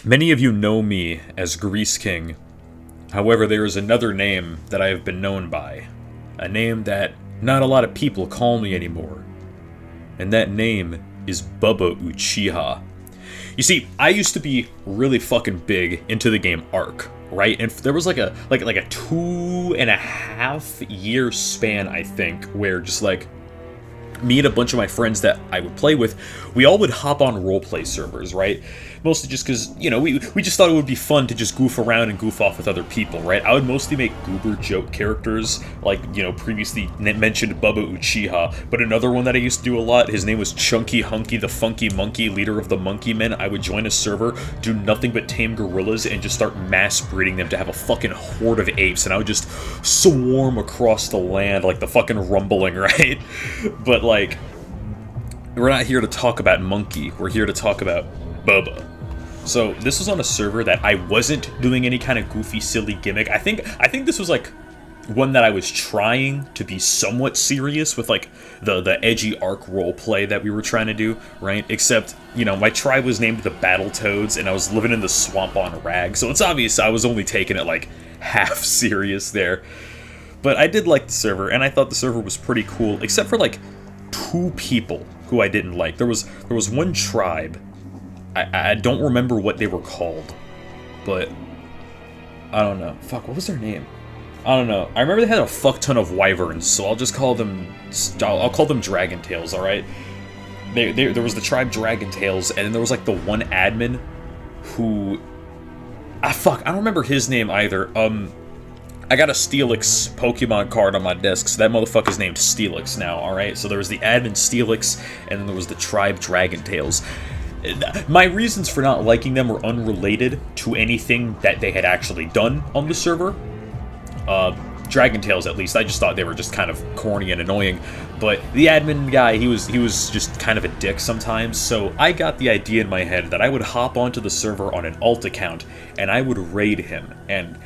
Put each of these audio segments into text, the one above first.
Many of you know me as Grease King. However, there is another name that I have been known by. A name that not a lot of people call me anymore. And that name is Bubba Uchiha. You see, I used to be really fucking big into the game Ark, right? And there was like a 2.5 year span, I think, where just like me and a bunch of my friends that I would play with, we all would hop on roleplay servers, right? Mostly just because, you know, we just thought it would be fun to just goof around and goof off with other people, right? I would mostly make goober joke characters, like, you know, previously mentioned Bubba Uchiha, but another one that I used to do a lot, his name was Chunky Hunky the Funky Monkey, leader of the Monkey Men. I would join a server, do nothing but tame gorillas, and just start mass breeding them to have a fucking horde of apes, and I would just swarm across the land like the fucking rumbling, right? But, like, we're not here to talk about Monkey, we're here to talk about Bubba. So this was on a server that I wasn't doing any kind of goofy, silly gimmick. I think this was like one that I was trying to be somewhat serious with, like the edgy Ark roleplay that we were trying to do, right? Except, you know, my tribe was named the Battletoads, and I was living in the swamp on Rag, so it's obvious I was only taking it like half serious there. But I did like the server, and I thought the server was pretty cool, except for like 2 people who I didn't like. There was one tribe. I don't remember what they were called, but I don't know. Fuck, what was their name? I don't know. I remember they had a fuck ton of wyverns, so I'll just call them. I'll call them Dragon Tails. All right. There was the tribe Dragon Tails, and then there was like the one admin who. Fuck, I don't remember his name either. I got a Steelix Pokemon card on my desk, so that motherfucker's named Steelix now. All right. So there was the admin Steelix, and then there was the tribe Dragon Tails. My reasons for not liking them were unrelated to anything that they had actually done on the server. Dragon Tales, at least, I just thought they were just kind of corny and annoying. But the admin guy, he was just kind of a dick sometimes, so I got the idea in my head that I would hop onto the server on an alt account, and I would raid him, and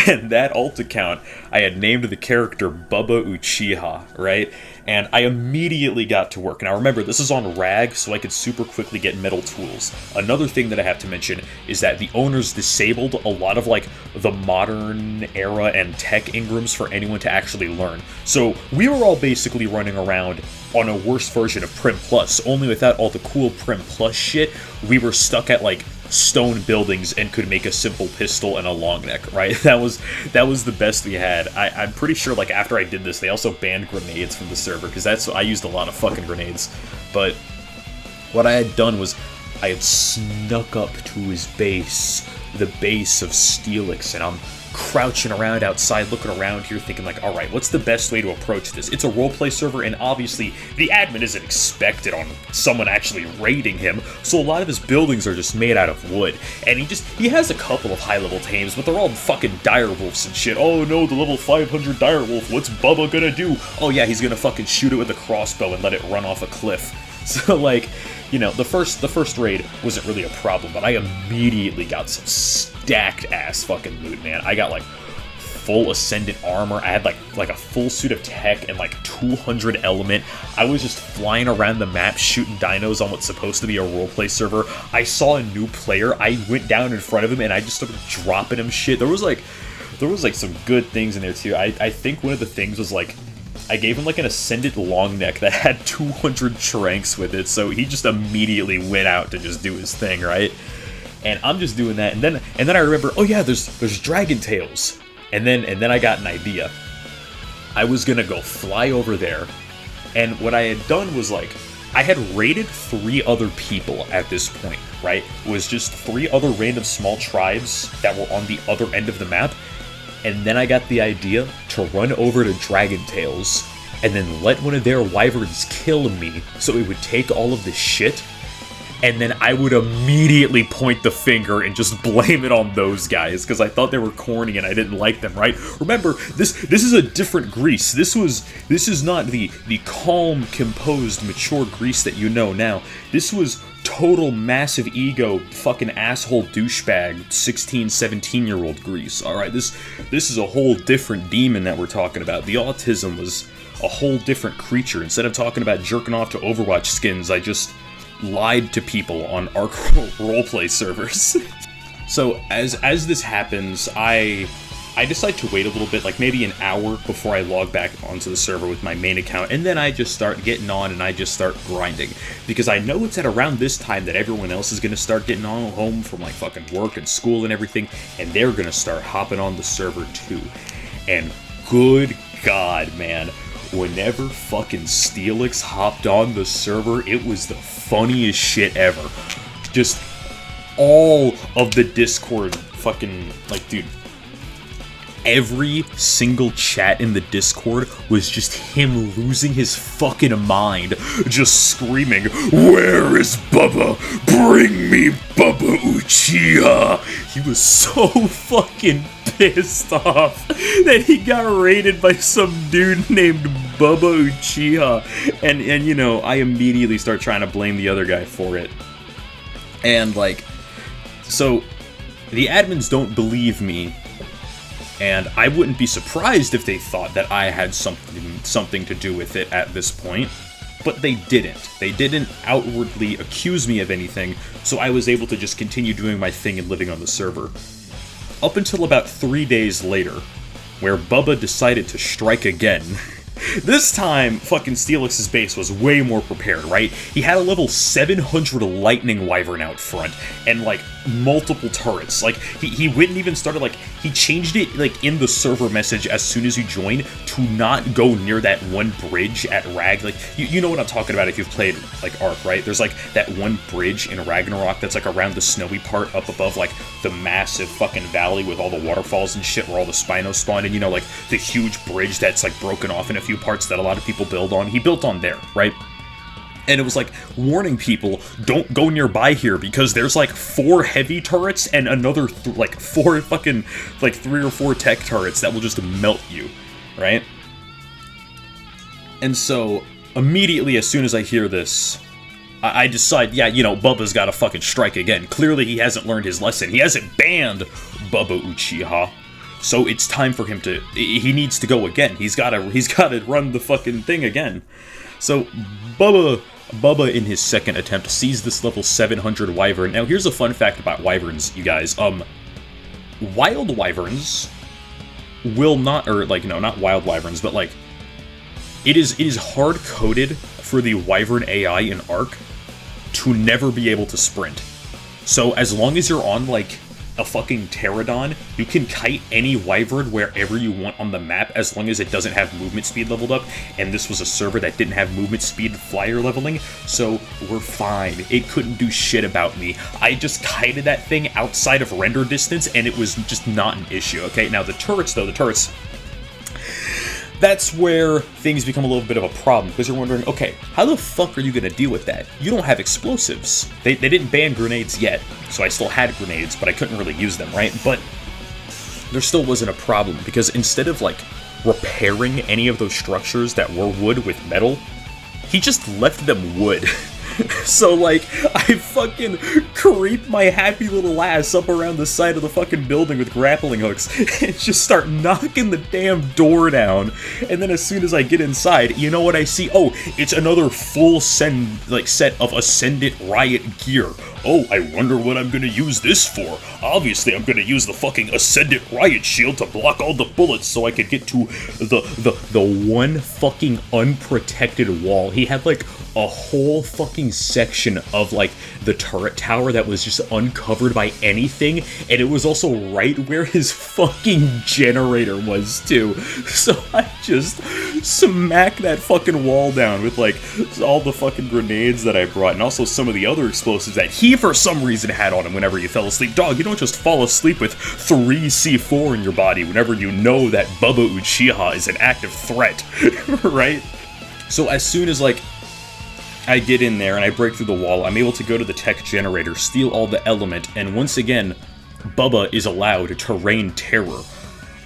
and that alt account, I had named the character Bubba Uchiha, right? And I immediately got to work. Now remember, this is on Rag, so I could super quickly get metal tools. Another thing that I have to mention is that the owners disabled a lot of like the modern era and tech engrams for anyone to actually learn. So we were all basically running around on a worse version of Prim Plus, only without all the cool Prim Plus shit. We were stuck at like stone buildings and could make a simple pistol and a long neck, right? That was the best we had. I'm pretty sure, like, after I did this, they also banned grenades from the server, because I used a lot of fucking grenades. But what I had done was I had snuck up to his base, the base of Steelix, and I'm crouching around outside, looking around here, thinking like, alright, what's the best way to approach this? It's a roleplay server, and obviously the admin isn't expected on someone actually raiding him, so a lot of his buildings are just made out of wood. And he has a couple of high-level tames, but they're all fucking direwolves and shit. Oh no, the level 500 direwolf, what's Bubba gonna do? Oh yeah, he's gonna fucking shoot it with a crossbow and let it run off a cliff. So, like, you know, the first raid wasn't really a problem, but I immediately got some stacked-ass fucking loot, man. I got, like, full Ascendant armor. I had, like a full suit of tech and, like, 200 element. I was just flying around the map shooting dinos on what's supposed to be a roleplay server. I saw a new player. I went down in front of him, and I just started dropping him shit. There was, like, some good things in there, too. I think one of the things was, like, I gave him like an Ascendant long neck that had 200 tranks with it, so he just immediately went out to just do his thing, right? And I'm just doing that, and then I remember, oh yeah, there's Dragon Tails, and then I got an idea. I was gonna go fly over there, and what I had done was like, I had raided 3 other people at this point, right? It was just 3 other random small tribes that were on the other end of the map. And then I got the idea to run over to Dragon Tails and then let one of their wyverns kill me so it would take all of the shit, and then I would immediately point the finger and just blame it on those guys because I thought they were corny and I didn't like them, right? Remember, this is a different Grease. This is not the calm, composed, mature Grease that you know now. This was total massive ego fucking asshole douchebag 16 17-year-old Grease. All right, this is a whole different demon that we're talking about. The autism was a whole different creature. Instead of talking about jerking off to Overwatch skins, I just lied to people on ARC roleplay servers. So as this happens, I decide to wait a little bit, like maybe an hour before I log back onto the server with my main account, and then I just start getting on and I just start grinding. Because I know it's at around this time that everyone else is going to start getting on home from like fucking work and school and everything, and they're going to start hopping on the server too. And good God, man, whenever fucking Steelix hopped on the server, it was the funniest shit ever. Just all of the Discord fucking, like, dude, every single chat in the Discord was just him losing his fucking mind, just screaming, "Where is Bubba? Bring me Bubba Uchiha!" He was so fucking pissed off that he got raided by some dude named Bubba Uchiha, and you know, I immediately start trying to blame the other guy for it. And like, so the admins don't believe me, and I wouldn't be surprised if they thought that I had something to do with it at this point, but they didn't. They didn't outwardly accuse me of anything, so I was able to just continue doing my thing and living on the server. Up until about 3 days later, where Bubba decided to strike again. This time, fucking Steelix's base was way more prepared, right? He had a level 700 Lightning Wyvern out front, and, like, multiple turrets. Like, he went and even started, like, he changed it, like, in the server message as soon as you join to not go near that one bridge at Rag. Like, you know what I'm talking about if you've played, like, ARC, right? There's, like, that one bridge in Ragnarok that's, like, around the snowy part up above, like, the massive fucking valley with all the waterfalls and shit where all the Spinos spawn, and, you know, like, the huge bridge that's, like, broken off in a few parts that a lot of people build on. He built on there, right? And it was like warning people, don't go nearby here because there's like 4 heavy turrets and another like 4 fucking, like 3 or 4 tech turrets that will just melt you, right? And so immediately as soon as I hear this, I decide, yeah, you know, Bubba's gotta fucking strike again. Clearly he hasn't learned his lesson. He hasn't banned Bubba Uchiha. So it's time for him to, he needs to go again. He's gotta run the fucking thing again. So Bubba in his second attempt sees this level 700 Wyvern. Now here's a fun fact about Wyverns, you guys. Wild Wyverns will not, or like, no, not Wild Wyverns, but like, it is hard-coded for the Wyvern AI in ARC to never be able to sprint. So as long as you're on like a fucking pterodon, you can kite any wyvern wherever you want on the map as long as it doesn't have movement speed leveled up, and this was a server that didn't have movement speed flyer leveling, so we're fine. It couldn't do shit about me. I just kited that thing outside of render distance and it was just not an issue, okay? Now the turrets though, that's where things become a little bit of a problem, because you're wondering, okay, how the fuck are you going to deal with that? You don't have explosives. They didn't ban grenades yet, so I still had grenades, but I couldn't really use them, right? But there still wasn't a problem, because instead of, like, repairing any of those structures that were wood with metal, he just left them wood. So, like, I fucking creep my happy little ass up around the side of the fucking building with grappling hooks and just start knocking the damn door down. And then as soon as I get inside, you know what I see? Oh, it's another full set of Ascendant Riot gear. Oh, I wonder what I'm gonna use this for. Obviously, I'm gonna use the fucking Ascendant Riot Shield to block all the bullets so I could get to the one fucking unprotected wall. He had, like, a whole fucking section of, like, the turret tower that was just uncovered by anything, and it was also right where his fucking generator was, too. So I just smacked that fucking wall down with, like, all the fucking grenades that I brought, and also some of the other explosives that he, for some reason, had on him whenever you fell asleep. Dog, you don't just fall asleep with 3 C4 in your body whenever you know that Bubba Uchiha is an active threat, right? So as soon as, like, I get in there and I break through the wall, I'm able to go to the tech generator, steal all the element, and once again, Bubba is allowed to rain terror.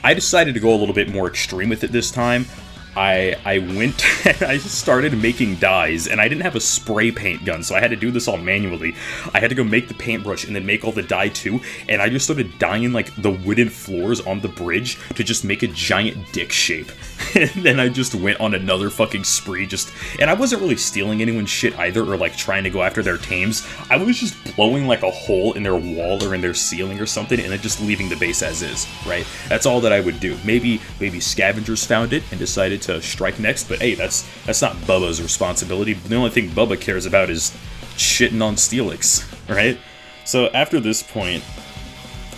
I decided to go a little bit more extreme with it this time. I went and I started making dyes, and I didn't have a spray paint gun, so I had to do this all manually. I had to go make the paintbrush and then make all the dye too, and I just started dyeing like the wooden floors on the bridge to just make a giant dick shape. And then I just went on another fucking spree, and I wasn't really stealing anyone's shit either, or like trying to go after their tames. I was just blowing like a hole in their wall or in their ceiling or something, and then just leaving the base as is, right? That's all that I would do. Maybe scavengers found it and decided to strike next, but hey, that's not Bubba's responsibility. The only thing Bubba cares about is shitting on Steelix, right? So after this point,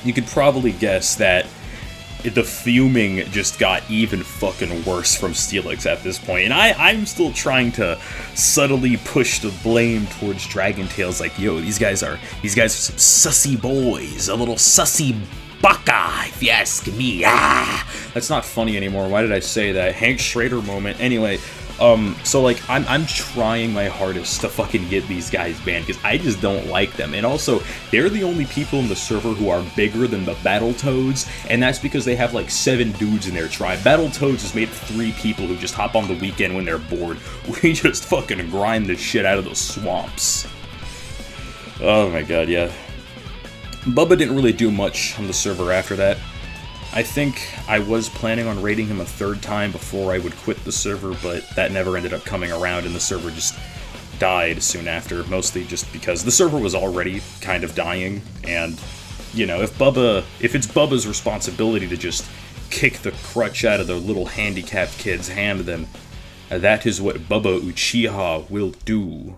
you could probably guess that the fuming just got even fucking worse from Steelix at this point, and I'm still trying to subtly push the blame towards Dragon Tales, like, yo, these guys are some sussy boys, a little sussy baka, if you ask me. That's not funny anymore. Why did I say that? Hank Schrader moment. Anyway, so like I'm trying my hardest to fucking get these guys banned because I just don't like them, and also they're the only people in the server who are bigger than the Battletoads, and that's because they have like 7 dudes in their tribe. Battletoads is made of 3 people who just hop on the weekend when they're bored. We just fucking grind the shit out of the swamps. Oh my god, yeah. Bubba didn't really do much on the server after that. I think I was planning on raiding him a 3rd time before I would quit the server, but that never ended up coming around, and the server just died soon after, mostly just because the server was already kind of dying, and, you know, if it's Bubba's responsibility to just kick the crutch out of the little handicapped kid's hand, then that is what Bubba Uchiha will do.